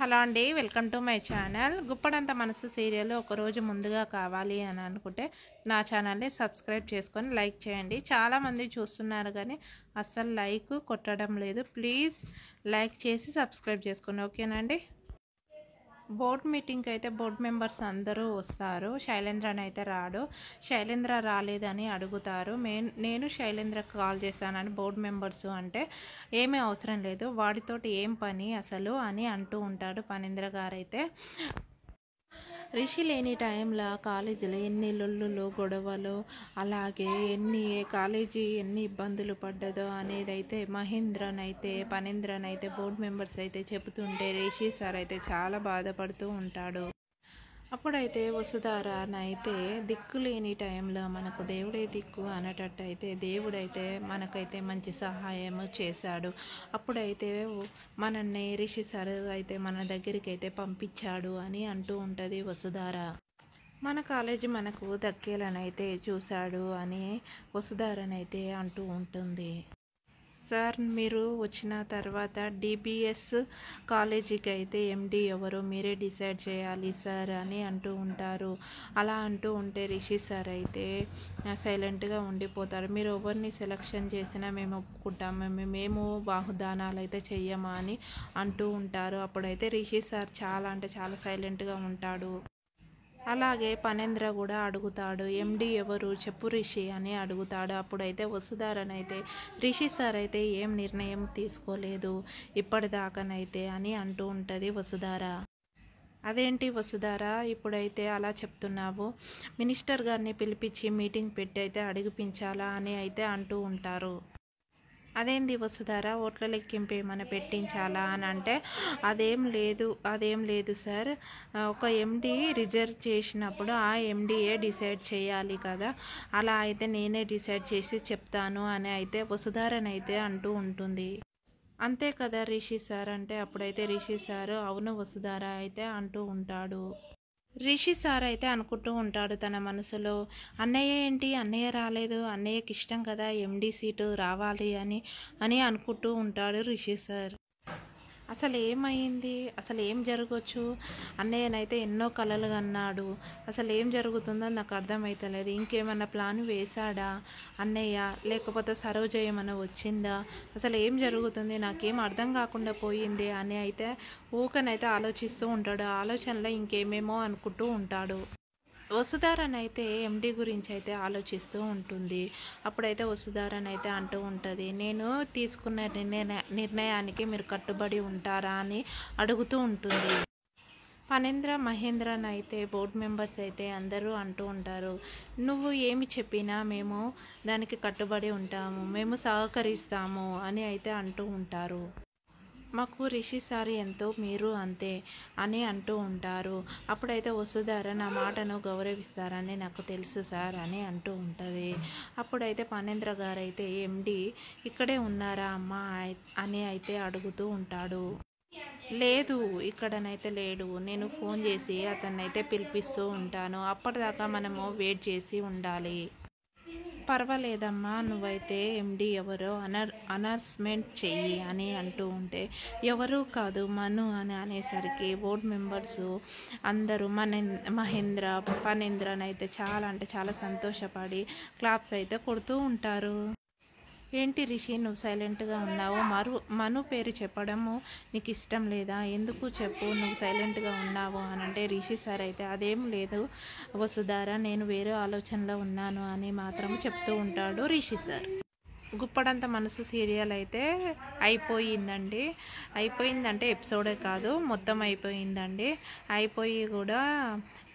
Hello అండి, welcome to my channel. Guppedantha మనసు serial ఒకరోజు ముందుగా కావాలి అని అనుకుంటే నా ఛానల్ని సబ్స్క్రైబ్ చేసుకొని లైక్ చేయండి. చాలామంది చూస్తున్నారు కానీ అస్సలు లైక్ కొట్టడం లేదు. ప్లీజ్ లైక్ చేసి సబ్స్క్రైబ్ చేసుకోండి, ఓకేనండి. బోర్డ్ మీటింగ్కి అయితే బోర్డ్ మెంబర్స్ అందరూ వస్తారు. శైలేంద్రని అయితే రాడు. శైలేంద్ర రాలేదని అడుగుతారు. నేను శైలేంద్రకు కాల్ చేశానని బోర్డ్ మెంబర్స్ అంటే ఏమీ అవసరం లేదు, వాడితోటి ఏం పని అసలు అని అంటూ ఉంటాడు పనీంద్ర గారైతే. రిషి లేని టైంలో కాలేజీలో ఎన్ని లొల్లులు గొడవలు, అలాగే కాలేజీ ఎన్ని ఇబ్బందులు పడ్డదో అనేది అయితే పనీంద్రన్ అయితే బోర్డు మెంబర్స్ అయితే చెబుతుంటే రిషి సార్ అయితే చాలా బాధపడుతూ ఉంటాడు. అప్పుడైతే వసుధారనైతే దిక్కు లేని టైంలో మనకు దేవుడే దిక్కు అనేటట్టు అయితే దేవుడైతే మనకైతే మంచి సహాయం చేశాడు. అప్పుడైతే మనల్ని రిషి సార్ అయితే మన దగ్గరికి అయితే పంపించాడు అని అంటూ ఉంటుంది వసుధార. మన కాలేజీ మనకు దక్కేలనైతే చూశాడు అని వసుధారనైతే అంటూ ఉంటుంది. సార్, మీరు వచ్చిన తర్వాత డిబిఎస్ కాలేజీకి అయితే ఎండి ఎవరో మీరే డిసైడ్ చేయాలి సార్ అని అంటూ ఉంటారు. అలా అంటూ ఉంటే రిషి సార్ అయితే సైలెంట్గా ఉండిపోతారు. మీరు ఎవరిని సెలక్షన్ చేసినా మేము ఒప్పుకుంటాము, మేము బాహుదానాలు అయితే చెయ్యమా అని అంటూ ఉంటారు. అప్పుడైతే రిషి సార్ చాలా సైలెంట్గా ఉంటాడు. అలాగే పనేంద్ర కూడా అడుగుతాడు, ఎండి ఎవరు చెప్పు రిషి అని అడుగుతాడు. అప్పుడైతే వసుధారనైతే రిషి సార్ అయితే ఏం నిర్ణయం తీసుకోలేదు ఇప్పటిదాకానైతే అని అంటూ ఉంటుంది వసుధార. అదేంటి వసుధార, ఇప్పుడైతే అలా చెప్తున్నావు? మినిస్టర్ గారిని పిలిపించి మీటింగ్ పెట్టి అయితే అడిగిపించాలా అని అయితే అంటూ ఉంటారు. అదేంది వసుధార, ఓట్ల లెక్కింపు ఏమైనా పెట్టించాలా అని అంటే అదేం లేదు సార్, ఒక ఎండి రిజర్వ్ చేసినప్పుడు ఆ ఎండిఏ డిసైడ్ చేయాలి కదా, అలా అయితే నేనే డిసైడ్ చేసి చెప్తాను అని అయితే వసుధారనైతే అంటూ ఉంటుంది. అంతే కదా రిషి సార్ అంటే అప్పుడైతే రిషి సార్ అవును వసుధార అయితే అంటూ ఉంటాడు. రిషి సార్ అయితే అనుకుంటూ ఉంటాడు తన మనసులో, అన్నయ్య రాలేదు, అన్నయ్యకి ఇష్టం కదా ఎండి సీటు రావాలి అని అనుకుంటూ ఉంటాడు రిషి సార్. అసలు ఏమైంది, అసలు ఏం జరగవచ్చు? అన్నయ్యనైతే ఎన్నో కలలు కన్నాడు, అసలు ఏం జరుగుతుందో నాకు అర్థమవుతలేదు. ఇంకేమన్నా ప్లాన్ వేశాడా అన్నయ్య, లేకపోతే సరోజ ఏమన్నా వచ్చిందా, అసలు ఏం జరుగుతుంది నాకేం అర్థం కాకుండా పోయింది అని అయితే ఊకనైతే ఆలోచిస్తూ ఉంటాడు. ఆలోచనలో ఇంకేమేమో అనుకుంటూ ఉంటాడు. వసుధారనైతే ఎండి గురించి అయితే ఆలోచిస్తూ ఉంటుంది. అప్పుడైతే వసుధారనైతే అంటూ ఉంటుంది, నేను తీసుకున్న నిర్ణయానికి మీరు కట్టుబడి ఉంటారా అని అడుగుతూ ఉంటుంది. పనేంద్ర మహేంద్రన్ అయితే బోర్డు మెంబర్స్ అయితే అందరూ అంటూ ఉంటారు, నువ్వు ఏమి చెప్పినా మేము దానికి కట్టుబడి ఉంటాము, మేము సహకరిస్తాము అని అయితే అంటూ ఉంటారు. మాకు రిషి సార్ ఎంతో మీరు అంతే అని అంటూ ఉంటారు. అప్పుడైతే వసుధార నా మాటను గౌరవిస్తారని నాకు తెలుసు సార్ అని అంటూ ఉంటుంది. అప్పుడైతే పనేంద్ర గారు అయితే ఎండి ఇక్కడే ఉన్నారా అమ్మా అని అయితే అడుగుతూ ఉంటాడు. లేదు, ఇక్కడనైతే లేడు, నేను ఫోన్ చేసి అతన్నైతే పిలిపిస్తూ ఉంటాను, అప్పటిదాకా మనము వెయిట్ చేసి ఉండాలి. పర్వాలేదమ్మా, నువ్వైతే ఎండి ఎవరో అనౌన్స్మెంట్ చెయ్యి అని అంటూ ఉంటే ఎవరు కాదు మను అని అనేసరికి బోర్డు మెంబర్స్ అందరూ మహేంద్ర పనేంద్రన్ అయితే చాలా సంతోషపడి క్లాప్స్ అయితే కొడుతూ ఉంటారు. ఏంటి రిషి, నువ్వు సైలెంట్గా ఉన్నావు? మను పేరు చెప్పడము నీకు ఇష్టం లేదా? ఎందుకు చెప్పు, నువ్వు సైలెంట్గా ఉన్నావు అని అంటే రిషి సార్ అయితే అదేం లేదు వసుధార, నేను వేరే ఆలోచనలో ఉన్నాను అని మాత్రం చెప్తూ ఉంటాడు రిషి సార్. గుప్పడంత మనసు సీరియల్ అయితే అయిపోయిందంటే ఎపిసోడే కాదు మొత్తం అయిపోయిందండి. అయిపోయి కూడా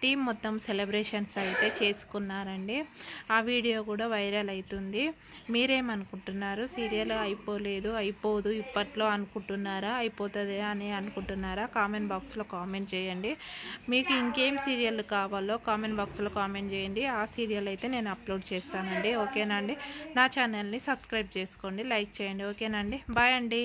టీం మొత్తం సెలబ్రేషన్స్ అయితే చేసుకున్నారండి. ఆ వీడియో కూడా వైరల్ అవుతుంది. మీరేమనుకుంటున్నారు? సీరియల్ అయిపోదు ఇప్పట్లో అనుకుంటున్నారా, అయిపోతుంది అని అనుకుంటున్నారా? కామెంట్ బాక్స్లో కామెంట్ చేయండి. మీకు ఇంకేం సీరియల్ కావాలో కామెంట్ బాక్స్లో కామెంట్ చేయండి. ఆ సీరియల్ అయితే నేను అప్లోడ్ చేస్తానండి, ఓకేనండి. నా ఛానల్ని సబ్స్క్రైబ్ చేసుకోండి, లైక్ చేయండి, ఓకేనండి. బాయ్ అండి.